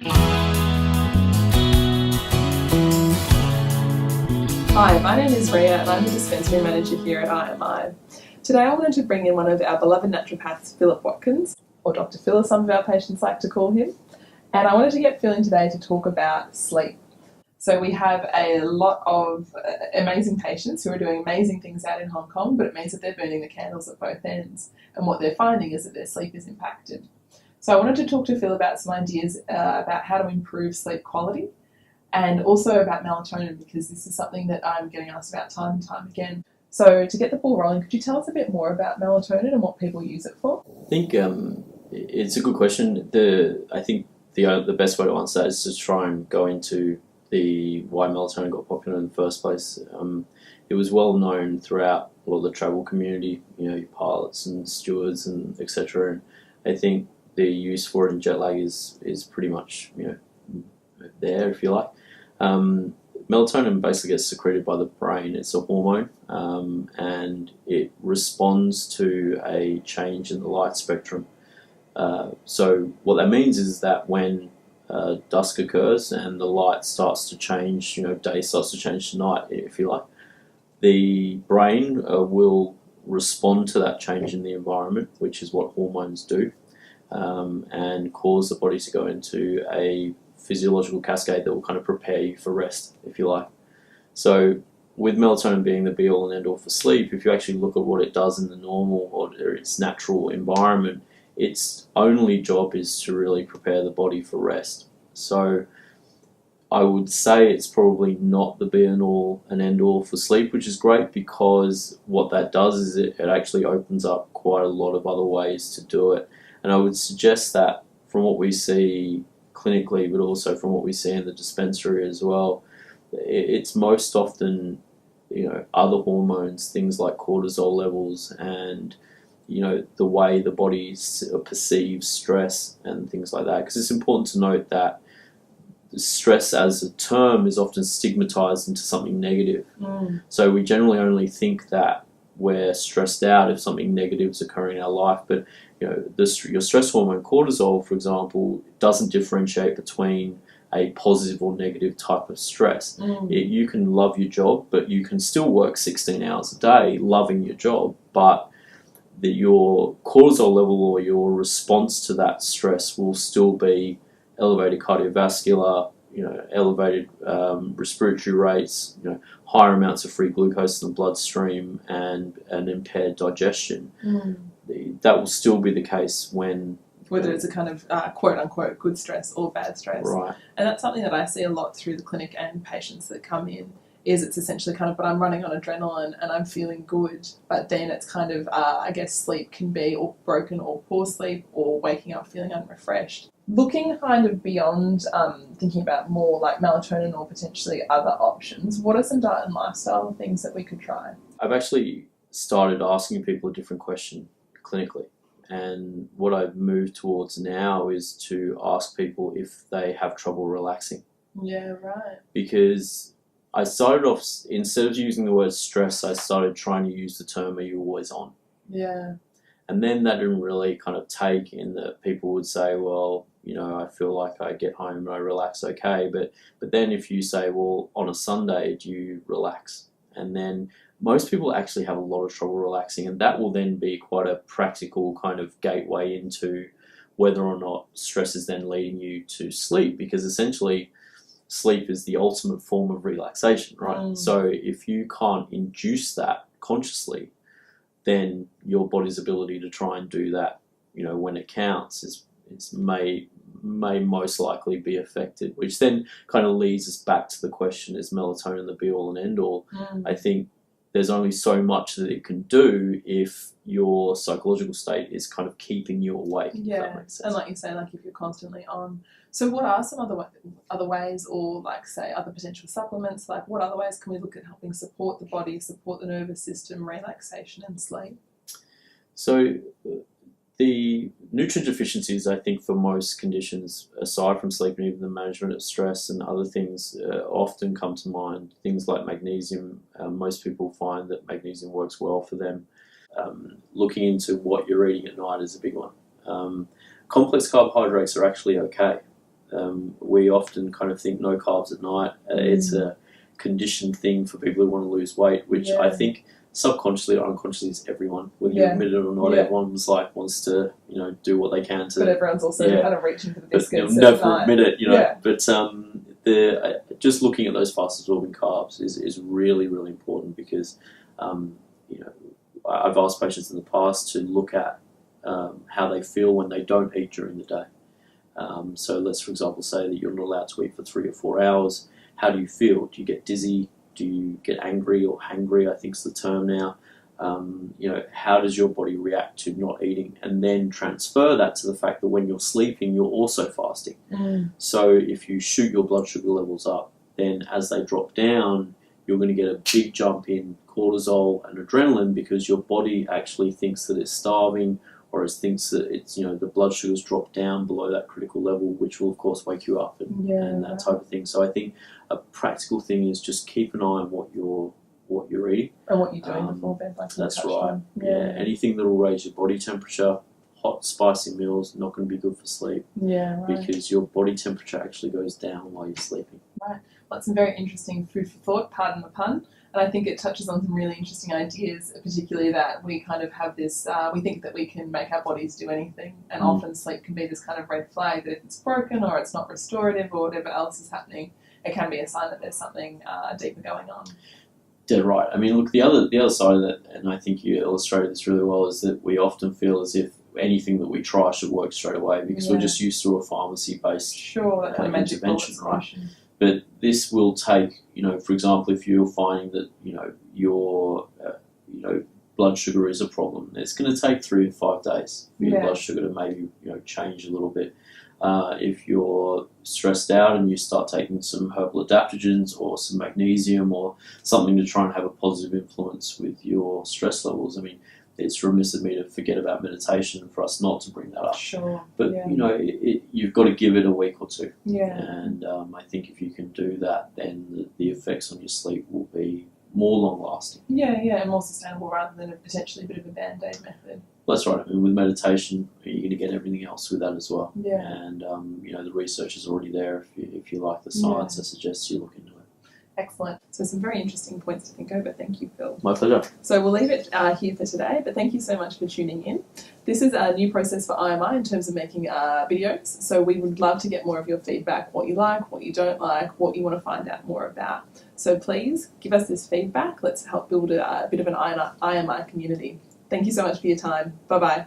Hi, my name is Rhea and I'm the dispensary manager here at IMI. Today I wanted to bring in one of our beloved naturopaths, Philip Watkins, or Dr. Phil as some of our patients like to call him, and I wanted to get Phil in today to talk about sleep. So we have a lot of amazing patients who are doing amazing things out in Hong Kong, but it means that they're burning the candles at both ends, and what they're finding is that their sleep is impacted. So I wanted to talk to Phil about some ideas about how to improve sleep quality, and also about melatonin, because this is something that I'm getting asked about time and time again. So to get the ball rolling, could you tell us a bit more about melatonin and what people use it for? I think it's a good question. I think the best way to answer that is to try and go into the why melatonin got popular in the first place. It was well known throughout a lot of the travel community, your pilots and stewards and etc. And I think the use for it in jet lag is pretty much there, if you like. Melatonin basically gets secreted by the brain. It's a hormone, and it responds to a change in the light spectrum. So what that means is that when dusk occurs and the light starts to change, day starts to change to night, if you like, the brain will respond to that change in the environment, which is what hormones do, and cause the body to go into a physiological cascade that will kind of prepare you for rest, if you like. So with melatonin being the be-all and end-all for sleep, if you actually look at what it does in the normal or its natural environment, its only job is to really prepare the body for rest. So I would say it's probably not the be-all and end-all for sleep, which is great, because what that does is it actually opens up quite a lot of other ways to do it. And I would suggest that from what we see clinically, but also from what we see in the dispensary as well, it's most often other hormones, things like cortisol levels, and the way the body perceives stress and things like that. Because it's important to note that stress as a term is often stigmatized into something negative. So we generally only think that we're stressed out if something negative is occurring in our life, but your stress hormone cortisol, for example, doesn't differentiate between a positive or negative type of stress. You can love your job, but you can still work 16 hours a day loving your job, but your cortisol level or your response to that stress will still be elevated cardiovascular, elevated respiratory rates, higher amounts of free glucose in the bloodstream, and an impaired digestion. That will still be the case whether it's a kind of quote-unquote good stress or bad stress. Right. And that's something that I see a lot through the clinic and patients that come in, is it's essentially kind of, but I'm running on adrenaline and I'm feeling good, but then it's kind of, I guess sleep can be or broken or poor sleep or waking up feeling unrefreshed. Looking kind of beyond thinking about more like melatonin or potentially other options, what are some diet and lifestyle things that we could try? I've actually started asking people a different question clinically. And what I've moved towards now is to ask people if they have trouble relaxing. Yeah, right. Because I started off, instead of using the word stress, I started trying to use the term, are you always on? Yeah. And then that didn't really kind of take, in that people would say, well, I feel like I get home and I relax okay. But then if you say, well, on a Sunday, do you relax? And then most people actually have a lot of trouble relaxing, and that will then be quite a practical kind of gateway into whether or not stress is then leading you to sleep, because essentially sleep is the ultimate form of relaxation, right? So if you can't induce that consciously, then your body's ability to try and do that, when it counts, may most likely be affected, which then kind of leads us back to the question, is melatonin the be-all and end-all? I think there's only so much that it can do if your psychological state is kind of keeping you awake. Yeah, if that makes sense. And like you say, like if you're constantly on. So what are some other ways, or like say other potential supplements? Like what other ways can we look at helping support the body, support the nervous system, relaxation and sleep? So the nutrient deficiencies, I think, for most conditions, aside from sleep and even the management of stress and other things, often come to mind. Things like magnesium. Most people find that magnesium works well for them. Looking into what you're eating at night is a big one. Complex carbohydrates are actually okay. we often kind of think no carbs at night. It's a conditioned thing for people who want to lose weight, which I think subconsciously or unconsciously is everyone, whether you admit it or not. Everyone's like wants to, do what they can to. But everyone's also kind of reaching for the biscuits. But never admit it, But just looking at those fast absorbing carbs is really, really important because, I've asked patients in the past to look at how they feel when they don't eat during the day. So let's, for example, say that you're not allowed to eat for 3 or 4 hours. How do you feel? Do you get dizzy? Do you get angry or hangry, I think is the term now? How does your body react to not eating? And then transfer that to the fact that when you're sleeping, you're also fasting. So if you shoot your blood sugar levels up, then as they drop down, you're going to get a big jump in cortisol and adrenaline because your body actually thinks that it's starving, or it thinks that it's, the blood sugars drop down below that critical level, which will of course wake you up and that type of thing. So I think a practical thing is just keep an eye on what you're eating and what you're doing before bed. That's right. Anything that will raise your body temperature, hot, spicy meals, not going to be good for sleep. Because your body temperature actually goes down while you're sleeping. Right. Well, that's some very interesting food for thought, pardon the pun. And I think it touches on some really interesting ideas, particularly that we kind of have this, we think that we can make our bodies do anything, and often sleep can be this kind of red flag that if it's broken or it's not restorative or whatever else is happening, it can be a sign that there's something deeper going on. Dead right. I mean, look, the other side of that, and I think you illustrated this really well, is that we often feel as if anything that we try should work straight away because we're just used to a pharmacy-based that kind of intervention, right? But this will take, for example, if you're finding that, your, blood sugar is a problem, it's going to take 3 to 5 days for your blood sugar to maybe, change a little bit. If you're stressed out and you start taking some herbal adaptogens or some magnesium or something to try and have a positive influence with your stress levels, I mean, it's remiss of me to forget about meditation for us not to bring that up. But, you've got to give it a week or two. And I think if you can do that, then the effects on your sleep will be more long-lasting. And more sustainable rather than potentially a bit of a band-aid method. That's right. I mean, with meditation, you're going to get everything else with that as well. And, the research is already there. If you like the science, I suggest you look into it. Excellent. So some very interesting points to think over. Thank you, Phil. My pleasure. So we'll leave it here for today, but thank you so much for tuning in. This is a new process for IMI in terms of making videos, so we would love to get more of your feedback, what you like, what you don't like, what you want to find out more about. So please give us this feedback. Let's help build a bit of an IMI community. Thank you so much for your time. Bye-bye.